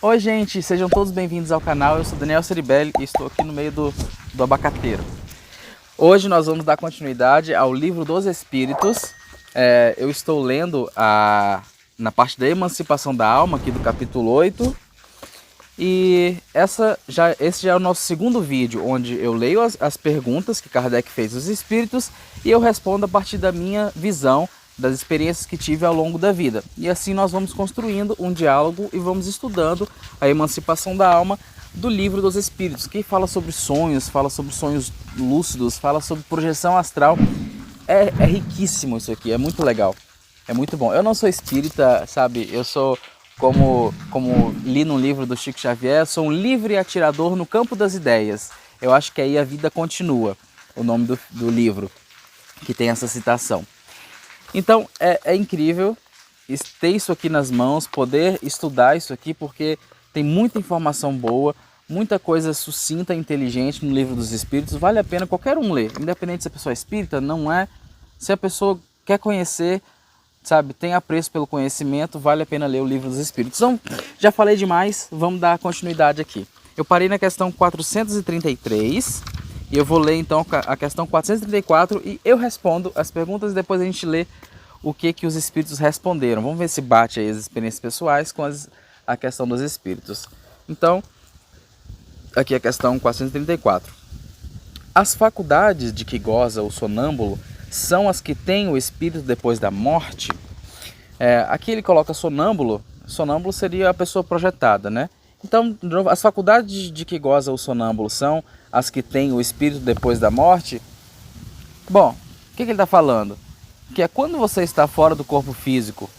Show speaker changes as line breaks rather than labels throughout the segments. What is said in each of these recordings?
Oi gente, sejam todos bem-vindos ao canal, eu sou Daniel Ceribelli e estou aqui no meio do abacateiro. Hoje nós vamos dar continuidade ao Livro dos Espíritos. Eu estou lendo na parte da emancipação da alma, aqui do capítulo 8. E esse já é o nosso segundo vídeo, onde eu leio as perguntas que Kardec fez aos espíritos e eu respondo a partir da minha visão, das experiências que tive ao longo da vida. E assim nós vamos construindo um diálogo e vamos estudando a emancipação da alma do Livro dos Espíritos, que fala sobre sonhos lúcidos, fala sobre projeção astral. É riquíssimo isso aqui, é muito legal, é muito bom. Eu não sou espírita, sabe, eu sou, como li num livro do Chico Xavier, sou um livre atirador no campo das ideias. Eu acho que aí a vida continua, o nome do livro, que tem essa citação. Então é incrível ter isso aqui nas mãos, poder estudar isso aqui, porque tem muita informação boa, muita coisa sucinta e inteligente no Livro dos Espíritos. Vale a pena qualquer um ler, independente se a pessoa é espírita, não é. Se a pessoa quer conhecer, sabe, tem apreço pelo conhecimento, vale a pena ler o Livro dos Espíritos. Então, já falei demais, vamos dar continuidade aqui. Eu parei na questão 433 e eu vou ler então a questão 434 e eu respondo as perguntas e depois a gente lê o que os espíritos responderam. Vamos ver se bate aí as experiências pessoais com a questão dos espíritos. Então, aqui a questão 434. As faculdades de que goza o sonâmbulo são as que tem o espírito depois da morte? Aqui ele coloca sonâmbulo. Sonâmbulo seria a pessoa projetada, né? Então, as faculdades de que goza o sonâmbulo são as que tem o espírito depois da morte? Bom, o que ele está falando? Que é quando você está fora do corpo físico,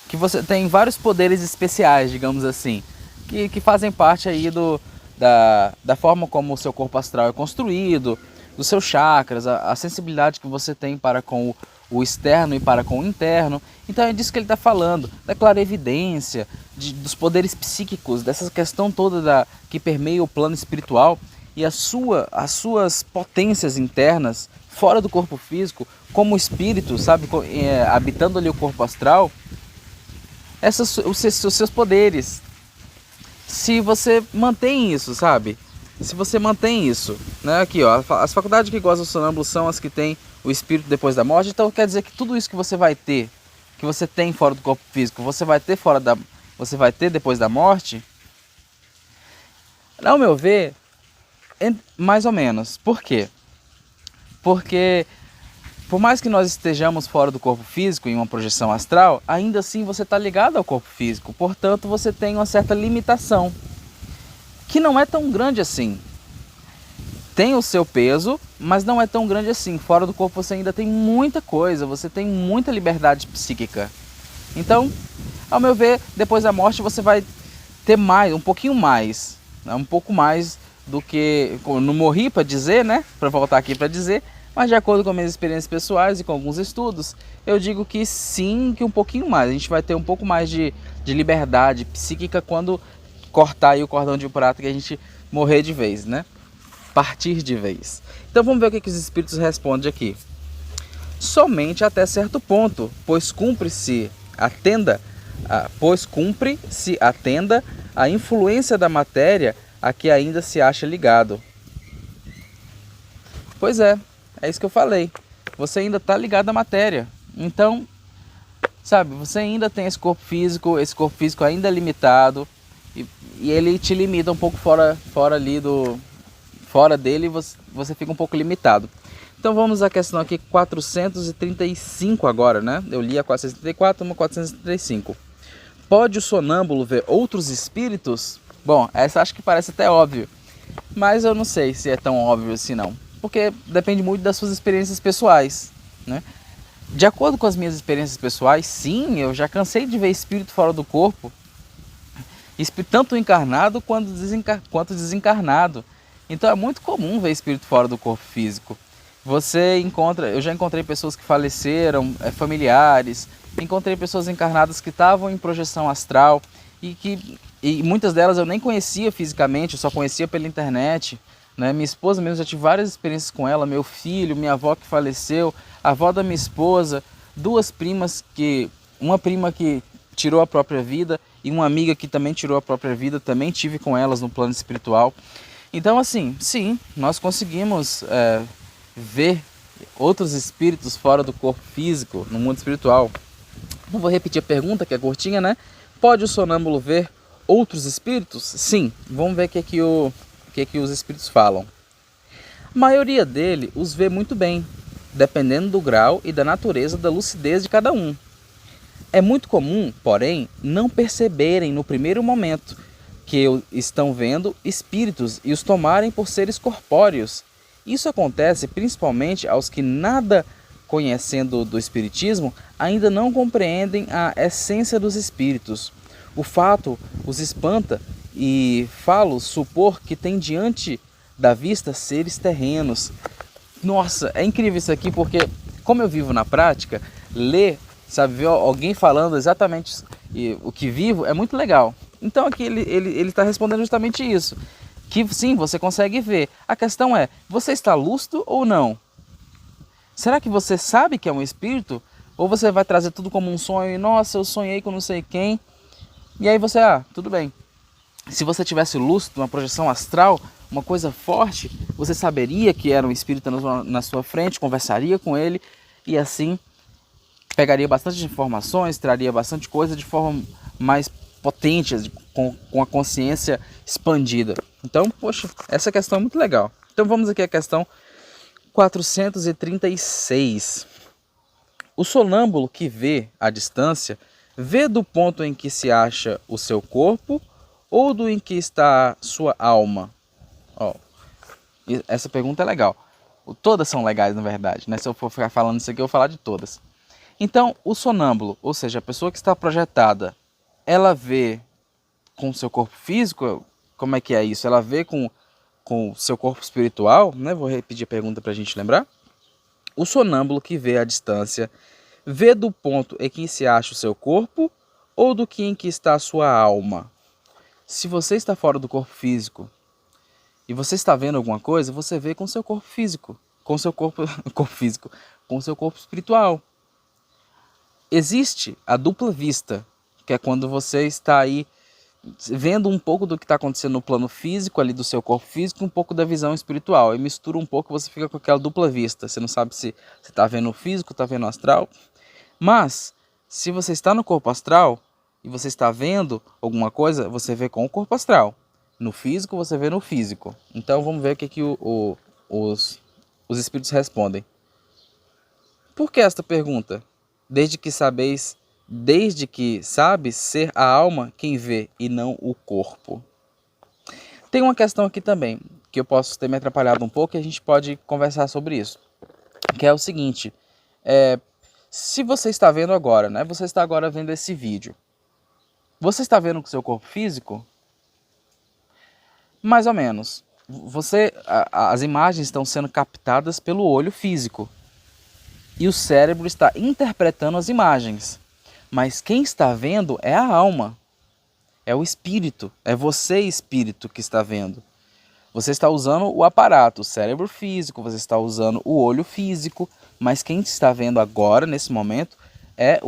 que você tem vários poderes especiais, digamos assim, que fazem parte aí da forma como o seu corpo astral é construído, dos seus chakras, a sensibilidade que você tem para com o externo e para com o interno. Então é disso que ele está falando, da clarevidência, dos poderes psíquicos, dessa questão toda que permeia o plano espiritual e as suas potências internas fora do corpo físico, como espírito, sabe, habitando ali o corpo astral, os seus poderes. Se você mantém isso, sabe? Se você mantém isso, né? Aqui, ó, as faculdades que gozam do sonâmbulo são as que têm o espírito depois da morte. Então quer dizer que tudo isso que você vai ter, que você tem fora do corpo físico, você vai ter depois da morte? Ao meu ver, mais ou menos. Por quê? Porque por mais que nós estejamos fora do corpo físico em uma projeção astral, ainda assim você está ligado ao corpo físico. Portanto, você tem uma certa limitação, que não é tão grande assim. Tem o seu peso, mas não é tão grande assim. Fora do corpo você ainda tem muita coisa, você tem muita liberdade psíquica. Então, ao meu ver, depois da morte você vai ter mais, um pouquinho mais, né? Um pouco mais do que... Não morri para dizer, né? Para voltar aqui para dizer, mas de acordo com minhas experiências pessoais e com alguns estudos, eu digo que sim, que um pouquinho mais. A gente vai ter um pouco mais de liberdade psíquica quando cortar aí o cordão de prata, que a gente morrer de vez, né? Partir de vez. Então vamos ver o que os espíritos respondem aqui. Somente até certo ponto, pois cumpre-se atenda a influência da matéria a que ainda se acha ligado. Pois é isso que eu falei. Você ainda está ligado à matéria. Então, sabe, você ainda tem esse corpo físico ainda é limitado e ele te limita um pouco fora dele, você fica um pouco limitado. Então vamos à questão aqui 435 agora, né? Eu li a 434, uma 435. Pode o sonâmbulo ver outros espíritos? Bom, essa acho que parece até óbvio, mas eu não sei se é tão óbvio assim não, porque depende muito das suas experiências pessoais, né? De acordo com as minhas experiências pessoais, sim, eu já cansei de ver espírito fora do corpo, tanto encarnado quanto desencarnado. Então é muito comum ver espírito fora do corpo físico. Eu já encontrei pessoas que faleceram, familiares, encontrei pessoas encarnadas que estavam em projeção astral e muitas delas eu nem conhecia fisicamente, eu só conhecia pela internet, né? Minha esposa mesmo, já tive várias experiências com ela, meu filho, minha avó que faleceu, a avó da minha esposa, duas primas uma prima que tirou a própria vida, e uma amiga que também tirou a própria vida, também tive com elas no plano espiritual. Então assim, sim, nós conseguimos ver outros espíritos fora do corpo físico, no mundo espiritual. Não vou repetir a pergunta, que é curtinha, né? Pode o sonâmbulo ver outros espíritos? Sim. Vamos ver o que os espíritos falam. A maioria dele os vê muito bem, dependendo do grau e da natureza da lucidez de cada um. É muito comum, porém, não perceberem no primeiro momento que estão vendo espíritos e os tomarem por seres corpóreos. Isso acontece principalmente aos que, nada conhecendo do espiritismo, ainda não compreendem a essência dos espíritos. O fato os espanta e falo supor que tem diante da vista seres terrenos. Nossa, é incrível isso aqui, porque como eu vivo na prática, ler, sabe, ver alguém falando exatamente o que vivo é muito legal. Então aqui ele está respondendo justamente isso, que sim, você consegue ver. A questão é, você está lúcido ou não? Será que você sabe que é um espírito? Ou você vai trazer tudo como um sonho e, nossa, eu sonhei com não sei quem, e aí você, tudo bem. Se você tivesse lúcido, uma projeção astral, uma coisa forte, você saberia que era um espírito na sua frente, conversaria com ele e assim pegaria bastante informações, traria bastante coisa de forma mais potente, com a consciência expandida. Então, poxa, essa questão é muito legal. Então vamos aqui à questão 436. O sonâmbulo que vê à distância, vê do ponto em que se acha o seu corpo ou do em que está sua alma? Essa pergunta é legal. Todas são legais, na verdade, né? Se eu for ficar falando isso aqui, eu vou falar de todas. Então, o sonâmbulo, ou seja, a pessoa que está projetada, ela vê com o seu corpo físico? Como é que é isso? Ela vê com o seu corpo espiritual? Né? Vou repetir a pergunta para a gente lembrar. O sonâmbulo que vê à distância, vê do ponto em que se acha o seu corpo ou do que em que está a sua alma? Se você está fora do corpo físico e você está vendo alguma coisa, você vê com o seu corpo físico, com o seu corpo físico, com o seu corpo espiritual. Existe a dupla vista, que é quando você está aí vendo um pouco do que está acontecendo no plano físico, ali do seu corpo físico, um pouco da visão espiritual. E mistura um pouco, você fica com aquela dupla vista. Você não sabe se você está vendo o físico, está vendo o astral. Mas, se você está no corpo astral e você está vendo alguma coisa, você vê com o corpo astral. No físico, você vê no físico. Então, vamos ver o que os espíritos respondem. Por que esta pergunta? Desde que sabes ser a alma quem vê e não o corpo. Tem uma questão aqui também, que eu posso ter me atrapalhado um pouco e a gente pode conversar sobre isso. Que é o seguinte, se você está vendo agora, né? Você está agora vendo esse vídeo. Você está vendo com o seu corpo físico? Mais ou menos. As imagens estão sendo captadas pelo olho físico. E o cérebro está interpretando as imagens. Mas quem está vendo é a alma. É o espírito. É você, espírito, que está vendo. Você está usando o aparato, o cérebro físico, você está usando o olho físico. Mas quem está vendo agora, nesse momento, é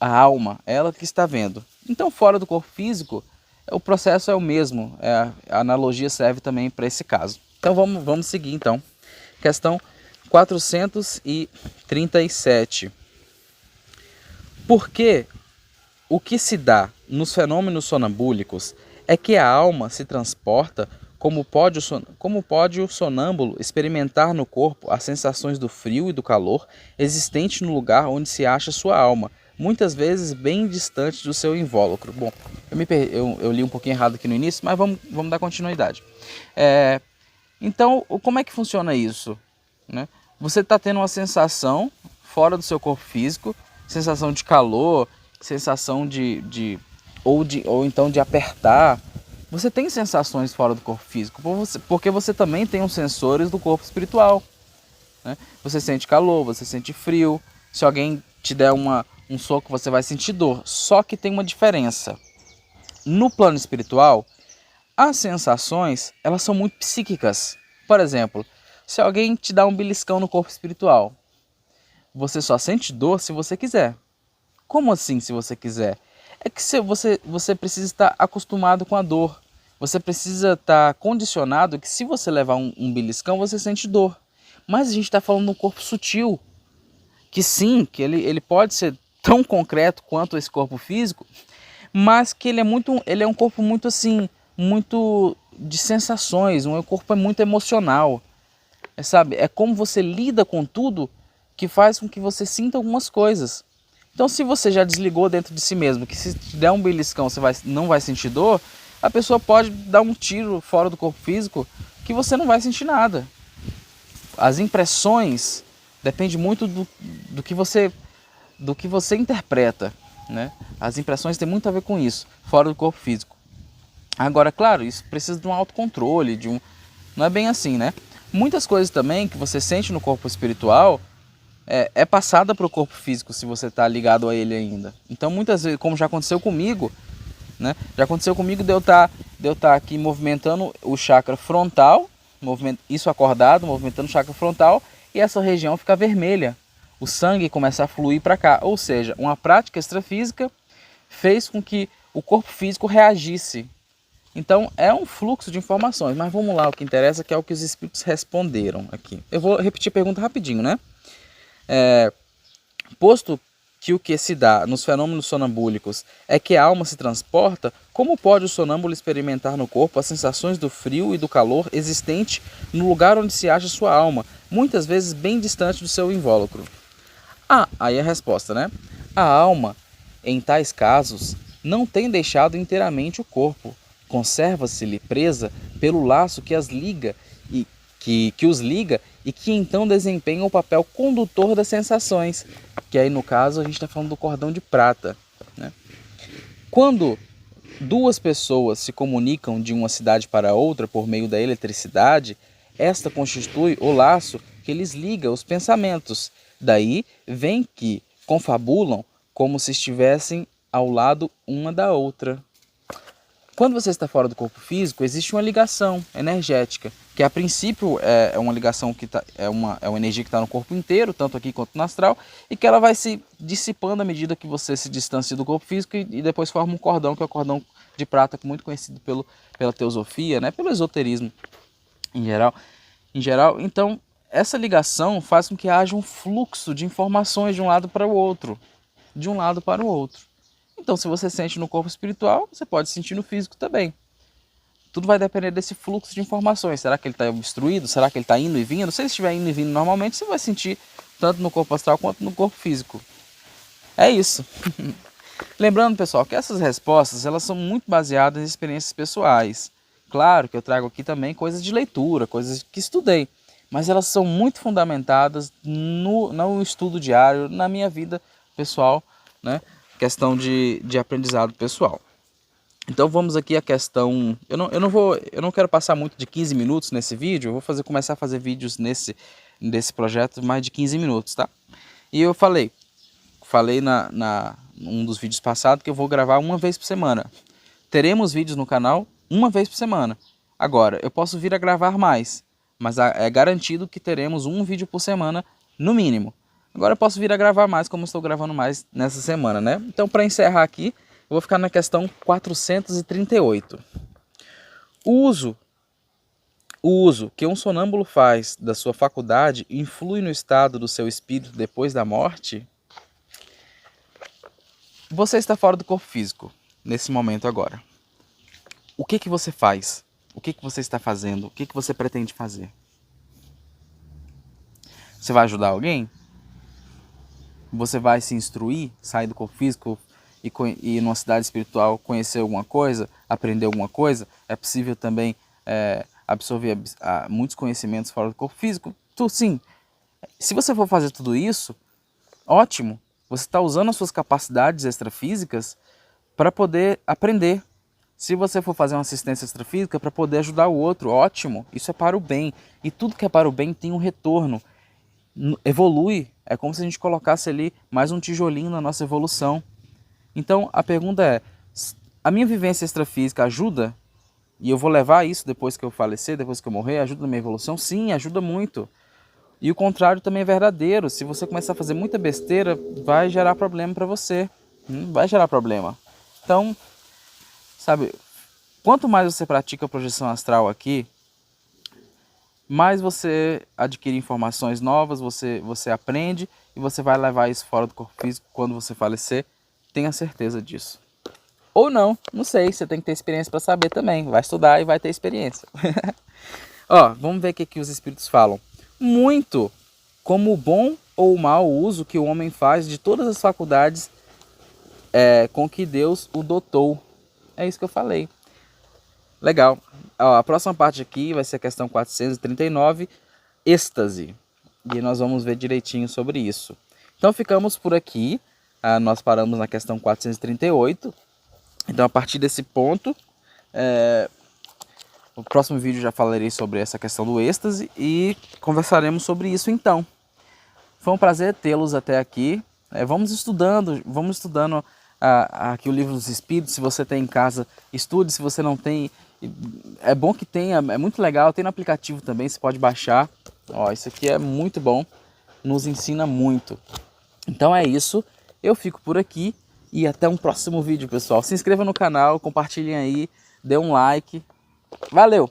a alma. Ela que está vendo. Então, fora do corpo físico, o processo é o mesmo. A analogia serve também para esse caso. Então, vamos seguir, então. Questão 437. Porque o que se dá nos fenômenos sonambúlicos é que a alma se transporta, como pode o sonâmbulo experimentar no corpo as sensações do frio e do calor existente no lugar onde se acha sua alma, muitas vezes bem distante do seu invólucro. Bom, eu li um pouquinho errado aqui no início, mas vamos dar continuidade. Então, como é que funciona isso? Né? Você está tendo uma sensação fora do seu corpo físico, sensação de calor, sensação ou então de apertar. Você tem sensações fora do corpo físico, porque você também tem os sensores do corpo espiritual. Né? Você sente calor, você sente frio. Se alguém te der um soco, você vai sentir dor. Só que tem uma diferença. No plano espiritual, as sensações, elas são muito psíquicas. Por exemplo, se alguém te dá um beliscão no corpo espiritual, você só sente dor se você quiser. Como assim, se você quiser? É que você precisa estar acostumado com a dor. Você precisa estar condicionado que se você levar um beliscão, você sente dor. Mas a gente está falando de um corpo sutil, que sim, que ele pode ser tão concreto quanto esse corpo físico, mas que ele é um corpo muito assim, muito de sensações, um corpo é muito emocional, sabe? É como você lida com tudo que faz com que você sinta algumas coisas. Então, se você já desligou dentro de si mesmo, que se te der um beliscão você não vai sentir dor, a pessoa pode dar um tiro fora do corpo físico que você não vai sentir nada. As impressões dependem muito do que você interpreta, né? As impressões têm muito a ver com isso, fora do corpo físico. Agora, claro, isso precisa de um autocontrole, não é bem assim, né? Muitas coisas também que você sente no corpo espiritual é passada para o corpo físico se você está ligado a ele ainda. Então, muitas vezes, como já aconteceu comigo, né? Já aconteceu comigo de eu estar aqui movimentando o chakra frontal, isso acordado, movimentando o chakra frontal, e essa região fica vermelha. O sangue começa a fluir para cá. Ou seja, uma prática extrafísica fez com que o corpo físico reagisse. Então é um fluxo de informações. Mas vamos lá, o que interessa que é o que os espíritos responderam aqui. Eu vou repetir a pergunta rapidinho, né? Posto que o que se dá nos fenômenos sonambúlicos é que a alma se transporta, como pode o sonâmbulo experimentar no corpo as sensações do frio e do calor existente no lugar onde se acha sua alma, muitas vezes bem distante do seu invólucro? Aí a resposta, né? A alma, em tais casos, não tem deixado inteiramente o corpo. Conserva-se-lhe presa pelo laço que as liga e que os liga e que então desempenha o papel condutor das sensações, que aí no caso a gente está falando do cordão de prata, né? Quando duas pessoas se comunicam de uma cidade para outra por meio da eletricidade, esta constitui o laço que lhes liga os pensamentos. Daí vem que confabulam como se estivessem ao lado uma da outra. Quando você está fora do corpo físico, existe uma ligação energética, que a princípio é uma ligação que é uma energia que está no corpo inteiro, tanto aqui quanto no astral, e que ela vai se dissipando à medida que você se distancia do corpo físico e depois forma um cordão, que é o cordão de prata, muito conhecido pela teosofia, né, pelo esoterismo em geral. Então, essa ligação faz com que haja um fluxo de informações de um lado para o outro. Então, se você sente no corpo espiritual, você pode sentir no físico também. Tudo vai depender desse fluxo de informações. Será que ele está obstruído? Será que ele está indo e vindo? Se ele estiver indo e vindo normalmente, você vai sentir tanto no corpo astral quanto no corpo físico. É isso. Lembrando, pessoal, que essas respostas elas são muito baseadas em experiências pessoais. Claro que eu trago aqui também coisas de leitura, coisas que estudei, mas elas são muito fundamentadas no estudo diário, na minha vida pessoal, né? Questão de aprendizado pessoal. Então vamos aqui à questão. Eu não quero passar muito de 15 minutos nesse vídeo. Eu vou começar a fazer vídeos nesse projeto mais de 15 minutos, tá? E eu falei num dos vídeos passados que eu vou gravar uma vez por semana. Teremos vídeos no canal uma vez por semana. Agora, eu posso vir a gravar mais, mas é garantido que teremos um vídeo por semana no mínimo. Agora eu posso vir a gravar mais, como estou gravando mais nessa semana, né? Então, para encerrar aqui, eu vou ficar na questão 438. O uso que um sonâmbulo faz da sua faculdade influi no estado do seu espírito depois da morte? Você está fora do corpo físico, nesse momento agora. O que você faz? O que você está fazendo? O que você pretende fazer? Você vai ajudar alguém? Você vai se instruir, sair do corpo físico e ir numa cidade espiritual, conhecer alguma coisa, aprender alguma coisa? É possível também absorver muitos conhecimentos fora do corpo físico? Sim. Se você for fazer tudo isso, ótimo. Você está usando as suas capacidades extrafísicas para poder aprender. Se você for fazer uma assistência extrafísica para poder ajudar o outro, ótimo. Isso é para o bem. E tudo que é para o bem tem um retorno. Evolui. É como se a gente colocasse ali mais um tijolinho na nossa evolução. Então a pergunta é, a minha vivência extrafísica ajuda? E eu vou levar isso depois que eu falecer, depois que eu morrer, ajuda na minha evolução? Sim, ajuda muito. E o contrário também é verdadeiro. Se você começar a fazer muita besteira, vai gerar problema para você. Vai gerar problema. Então, sabe, quanto mais você pratica a projeção astral aqui, mais você adquire informações novas, você aprende e você vai levar isso fora do corpo físico quando você falecer. Tenha certeza disso. Ou não, não sei, você tem que ter experiência para saber também. Vai estudar e vai ter experiência. Ó, vamos ver o que os espíritos falam. Muito como o bom ou o mau uso que o homem faz de todas as faculdades com que Deus o dotou. É isso que eu falei. Legal. Ó, a próxima parte aqui vai ser a questão 439, êxtase. E nós vamos ver direitinho sobre isso. Então ficamos por aqui. Nós paramos na questão 438. Então a partir desse ponto, no próximo vídeo já falarei sobre essa questão do êxtase e conversaremos sobre isso então. Foi um prazer tê-los até aqui. Vamos estudando aqui o Livro dos Espíritos. Se você tem em casa, estude. Se você não tem, é bom que tenha, é muito legal. Tem no aplicativo também, você pode baixar. Ó, isso aqui é muito bom, nos ensina muito. Então é isso, eu fico por aqui e até um próximo vídeo, pessoal. Se inscreva no canal, compartilhem aí, dê um like. Valeu!